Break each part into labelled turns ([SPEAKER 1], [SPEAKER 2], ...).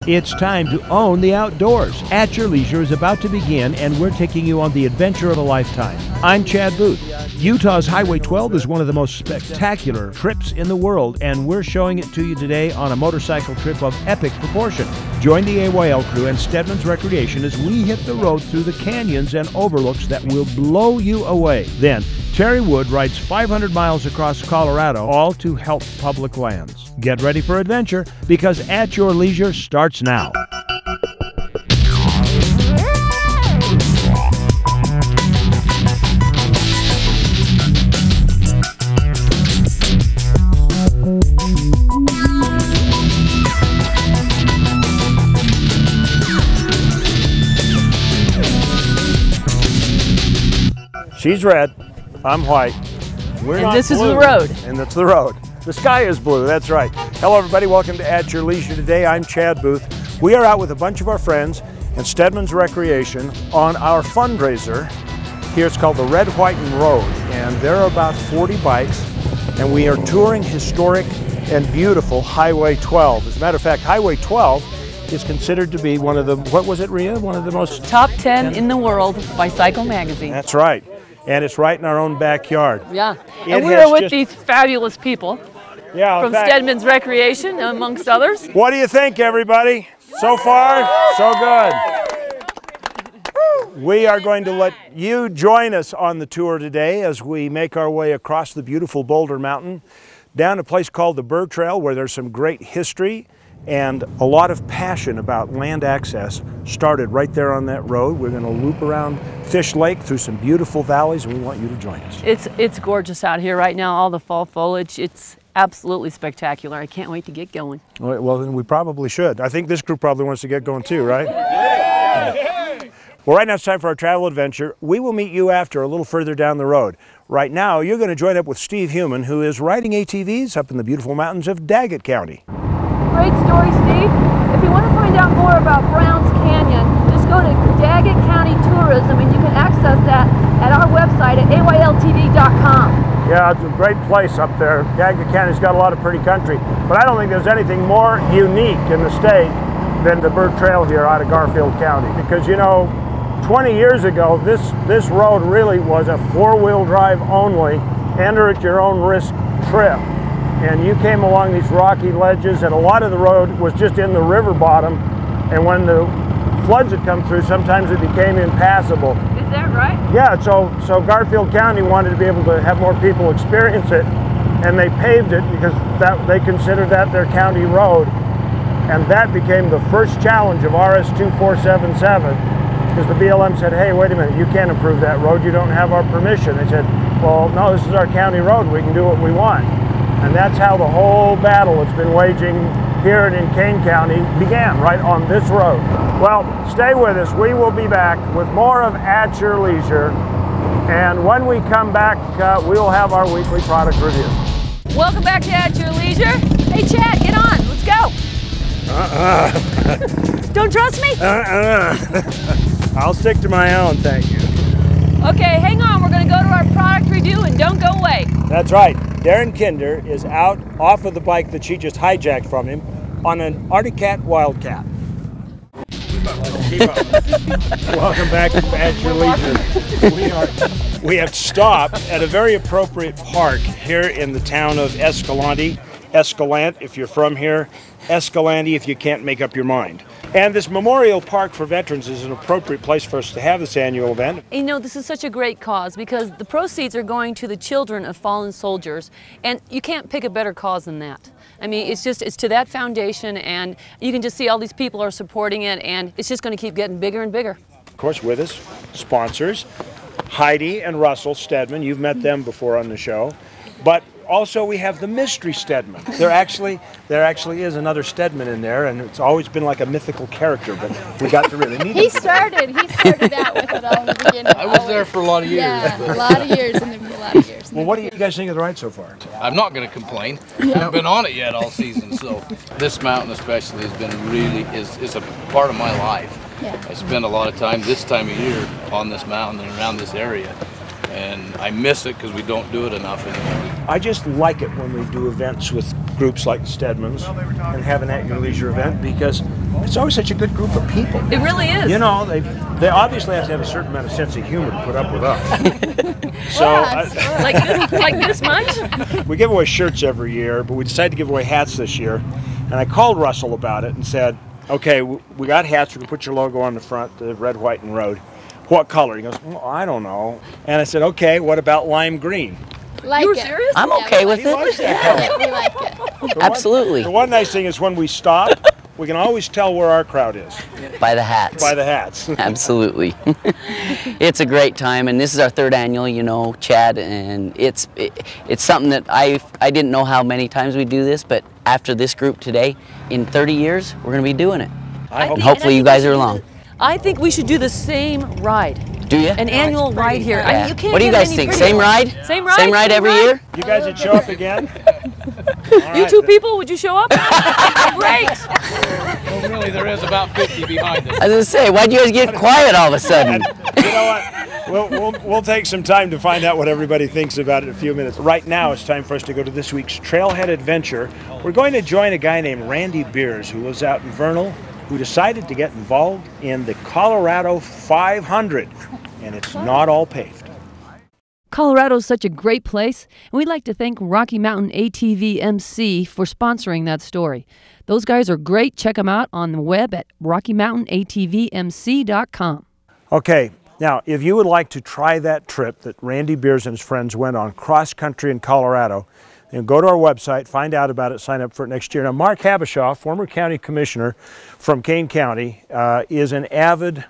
[SPEAKER 1] It's time to own the outdoors. At Your Leisure is about to begin, and we're taking you on the adventure of a lifetime. I'm Chad Booth. Utah's Highway 12 is one of the most spectacular trips in the world, and we're showing it to you today on a motorcycle trip of epic proportion. Join the AYL crew and Stedman's Recreation as we hit the road through the canyons and overlooks that will blow you away. Then, Terry Wood rides 500 miles across Colorado, all to help public lands. Get ready for adventure, because At Your Leisure starts now. She's red, I'm white.
[SPEAKER 2] And this is the road.
[SPEAKER 1] And that's the road. The sky is blue, that's right. Hello everybody, welcome to At Your Leisure today. I'm Chad Booth. We are out with a bunch of our friends and Stedman's Recreation on our fundraiser. Here it's called the Red, White, and Road, and there are about 40 bikes, and we are touring historic and beautiful Highway 12. As a matter of fact, Highway 12 is considered to be one of the, what was it, Rhea? One of the most...
[SPEAKER 2] Top 10 in the world by Cycle Magazine.
[SPEAKER 1] That's right. And it's right in our own backyard.
[SPEAKER 2] Yeah, and we're with these fabulous people from Stedman's Recreation, amongst others.
[SPEAKER 1] What do you think, everybody? So far, so good. We are going to let you join us on the tour today as we make our way across the beautiful Boulder Mountain, down a place called the Burr Trail, where there's some great history and a lot of passion about land access started right there on that road. We're going to loop around Fish Lake through some beautiful valleys, and we want you to join us.
[SPEAKER 2] It's gorgeous out here right now, all the fall foliage. It's absolutely spectacular. I can't wait to get going.
[SPEAKER 1] Well, then we probably should. I think this group probably wants to get going too, right? Yeah. Well, right now it's time for our travel adventure. We will meet you after, a little further down the road. Right now, you're going to join up with Steve Human, who is riding ATVs up in the beautiful mountains of Daggett County.
[SPEAKER 2] Great story, Steve. If you want to find out more about Browns Canyon, just go to Daggett County Tourism, and you can access that at our website at AYLTV.com.
[SPEAKER 1] Yeah, it's a great place up there. Daggett County's got a lot of pretty country, but I don't think there's anything more unique in the state than the Burr Trail here out of Garfield County. Because, you know, 20 years ago, this road really was a four-wheel drive only, enter at your own risk trip. And you came along these rocky ledges, and a lot of the road was just in the river bottom, and when the floods had come through, sometimes it became impassable.
[SPEAKER 2] Is that right?
[SPEAKER 1] Yeah, so Garfield County wanted to be able to have more people experience it, and they paved it because they considered that their county road, and that became the first challenge of RS 2477, because the BLM said, hey, wait a minute, you can't improve that road, you don't have our permission. They said, well, no, this is our county road, we can do what we want. And that's how the whole battle it's been waging here in Kane County began, right on this road. Well, stay with us. We will be back with more of At Your Leisure. And when we come back, we'll have our weekly product review.
[SPEAKER 2] Welcome back to At Your Leisure. Hey, Chad, get on. Let's go. Don't trust me?
[SPEAKER 1] I'll stick to my own, thank you.
[SPEAKER 2] Okay, hang on. We're going to go to our product review, and don't go away.
[SPEAKER 1] That's right. Darren Kinder is out off of the bike that she just hijacked from him on an Arctic Cat Wildcat. Welcome back to At Your Leisure. We have stopped at a very appropriate park here in the town of Escalante. Escalante if you're from here, Escalante if you can't make up your mind. And this Memorial Park for Veterans is an appropriate place for us to have this annual event.
[SPEAKER 2] You know, this is such a great cause because the proceeds are going to the children of fallen soldiers, and you can't pick a better cause than that. I mean, it's to that foundation, and you can just see all these people are supporting it, and it's just going to keep getting bigger and bigger.
[SPEAKER 1] Of course, with us, sponsors, Heidi and Russell Stedman. You've met them before on the show. But also we have the Mystery Stedman. There actually is another Stedman in there, and it's always been like a mythical character, but we got to really meet him.
[SPEAKER 3] He started out with it all in the beginning.
[SPEAKER 4] I was there for a lot of years.
[SPEAKER 3] Yeah, a lot of years.
[SPEAKER 1] Well, what do you guys think of the ride so far?
[SPEAKER 4] I'm not going to complain. I haven't been on it yet all season, so this mountain especially has been really, is a part of my life.
[SPEAKER 3] Yeah.
[SPEAKER 4] I spend a lot of time this time of year on this mountain and around this area. And I miss it because we don't do it enough anymore.
[SPEAKER 1] I just like it when we do events with groups like Stedman's and have an At Your Leisure event, because it's always such a good group of people.
[SPEAKER 2] It really is.
[SPEAKER 1] You know, they obviously have to have a certain amount of sense of humor to put up with us. So
[SPEAKER 2] like this much?
[SPEAKER 1] we give away shirts every year, but we decided to give away hats this year. And I called Russell about it and said, okay, we got hats. We're going to put your logo on the front, the red, white, and road. What color? He goes, well, I don't know. And I said, okay, what about lime green?
[SPEAKER 3] Like
[SPEAKER 2] You were
[SPEAKER 3] it.
[SPEAKER 2] serious?
[SPEAKER 5] I'm okay with
[SPEAKER 3] We
[SPEAKER 5] it.
[SPEAKER 3] like it. We like it.
[SPEAKER 5] Absolutely.
[SPEAKER 1] The one nice thing is when we stop, we can always tell where our crowd is
[SPEAKER 5] By the hats.
[SPEAKER 1] by the hats.
[SPEAKER 5] Absolutely. It's a great time, and this is our 3rd annual, you know, Chad, and it's something that I didn't know how many times we do this, but after this group today, in 30 years, we're going to be doing it.
[SPEAKER 1] I hope
[SPEAKER 5] And hopefully you guys are along.
[SPEAKER 2] I think we should do the same ride.
[SPEAKER 5] Do you?
[SPEAKER 2] An annual ride here. I mean,
[SPEAKER 5] Yeah.
[SPEAKER 2] you can't
[SPEAKER 5] What do you
[SPEAKER 2] get
[SPEAKER 5] guys
[SPEAKER 2] any
[SPEAKER 5] think?
[SPEAKER 2] prettier.
[SPEAKER 5] Same ride?
[SPEAKER 2] Same ride?
[SPEAKER 5] Same ride every year?
[SPEAKER 1] you guys would show up again.
[SPEAKER 2] You two people, would you show up? Great.
[SPEAKER 4] Well, really, there is about 50 behind us.
[SPEAKER 5] I was going to say, why'd you guys get quiet all of a sudden?
[SPEAKER 1] You know what? We'll take some time to find out what everybody thinks about it in a few minutes. Right now, it's time for us to go to this week's Trailhead Adventure. We're going to join a guy named Randy Beers, who lives out in Vernal, who decided to get involved in the Colorado 500, and it's not all paved.
[SPEAKER 2] Colorado's such a great place, and we'd like to thank Rocky Mountain ATV MC for sponsoring that story. Those guys are great. Check them out on the web at RockyMountainATVMC.com.
[SPEAKER 1] Okay, now if you would like to try that trip that Randy Beers and his friends went on cross country in Colorado, then go to our website, find out about it, sign up for it next year. Now, Mark Habishaw, former county commissioner from Kane County, is an avid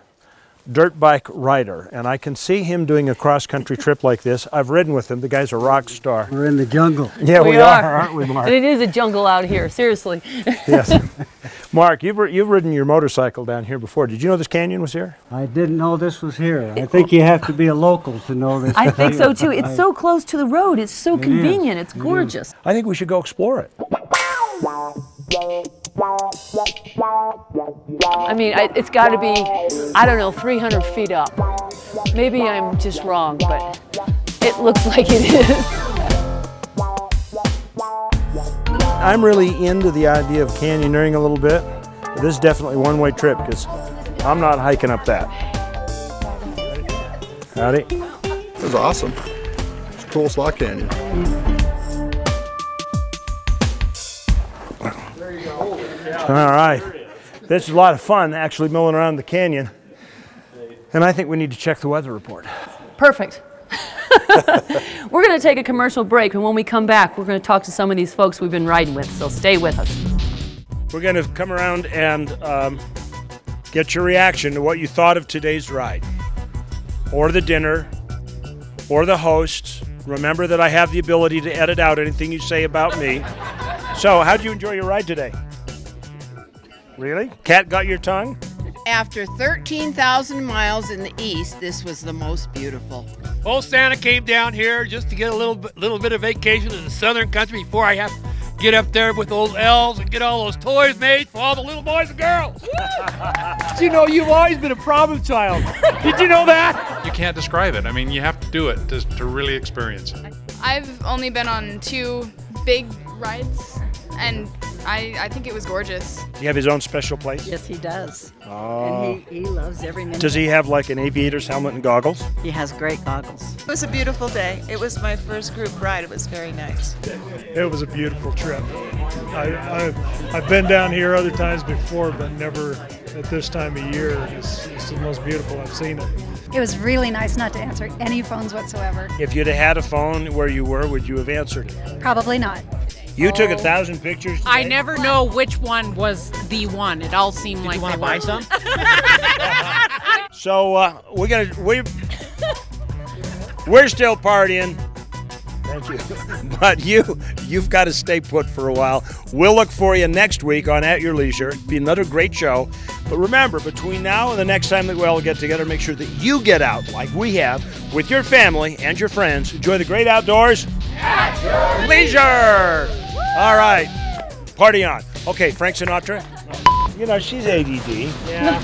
[SPEAKER 1] dirt bike rider, and I can see him doing a cross-country trip like this. I've ridden with him. The guy's a rock star.
[SPEAKER 6] We're in the jungle.
[SPEAKER 1] Yeah, we are, aren't we, Mark?
[SPEAKER 2] And it is a jungle out here, seriously.
[SPEAKER 1] Yes. Mark, you've ridden your motorcycle down here before. Did you know this canyon was here?
[SPEAKER 6] I didn't know this was here. I think you have to be a local to know this.
[SPEAKER 2] I think so too. It's so close to the road. It's so convenient. It's gorgeous.
[SPEAKER 1] I think we should go explore it.
[SPEAKER 2] I mean, it's got to be, I don't know, 300 feet up. Maybe I'm just wrong, but it looks like it is.
[SPEAKER 1] I'm really into the idea of canyoneering a little bit. This is definitely a one-way trip because I'm not hiking up that. Howdy.
[SPEAKER 7] It was awesome. It's a cool slot canyon.
[SPEAKER 1] All right. This is a lot of fun actually milling around the canyon. And I think we need to check the weather report.
[SPEAKER 2] Perfect. We're going to take a commercial break, and when we come back, we're going to talk to some of these folks we've been riding with, so stay with us.
[SPEAKER 1] We're going to come around and get your reaction to what you thought of today's ride, or the dinner, or the hosts. Remember that I have the ability to edit out anything you say about me. So, how'd you enjoy your ride today? Really? Cat got your tongue?
[SPEAKER 8] After 13,000 miles in the east, this was the most beautiful.
[SPEAKER 9] Old Santa came down here just to get a little bit of vacation in the southern country before I have to get up there with those elves and get all those toys made for all the little boys and girls. Did you know you've always been a problem child? Did you know that?
[SPEAKER 10] You can't describe it. I mean, you have to do it to really experience it.
[SPEAKER 3] I've only been on 2 big rides, and I think it was gorgeous.
[SPEAKER 1] Do you have his own special place?
[SPEAKER 11] Yes, he does.
[SPEAKER 1] Oh.
[SPEAKER 11] And he loves every minute.
[SPEAKER 1] Does he have like an aviator's helmet and goggles?
[SPEAKER 11] He has great goggles.
[SPEAKER 12] It was a beautiful day. It was my first group ride. It was very nice.
[SPEAKER 13] It was a beautiful trip. I've been down here other times before, but never at this time of year. It's the most beautiful I've seen it.
[SPEAKER 14] It was really nice not to answer any phones whatsoever.
[SPEAKER 1] If you'd have had a phone where you were, would you have answered it?
[SPEAKER 14] Probably not.
[SPEAKER 1] You took 1,000 pictures today?
[SPEAKER 15] I never know which one was the one. It all seemed like they
[SPEAKER 9] buy
[SPEAKER 15] were.
[SPEAKER 9] some?
[SPEAKER 1] So we're still partying. Thank you. But you've got to stay put for a while. We'll look for you next week on At Your Leisure. It'll be another great show. But remember, between now and the next time that we all get together, make sure that you get out like we have with your family and your friends. Enjoy the great outdoors. At Your Leisure. All right. Party on. Okay, Frank Sinatra. You know, she's ADD. Yeah.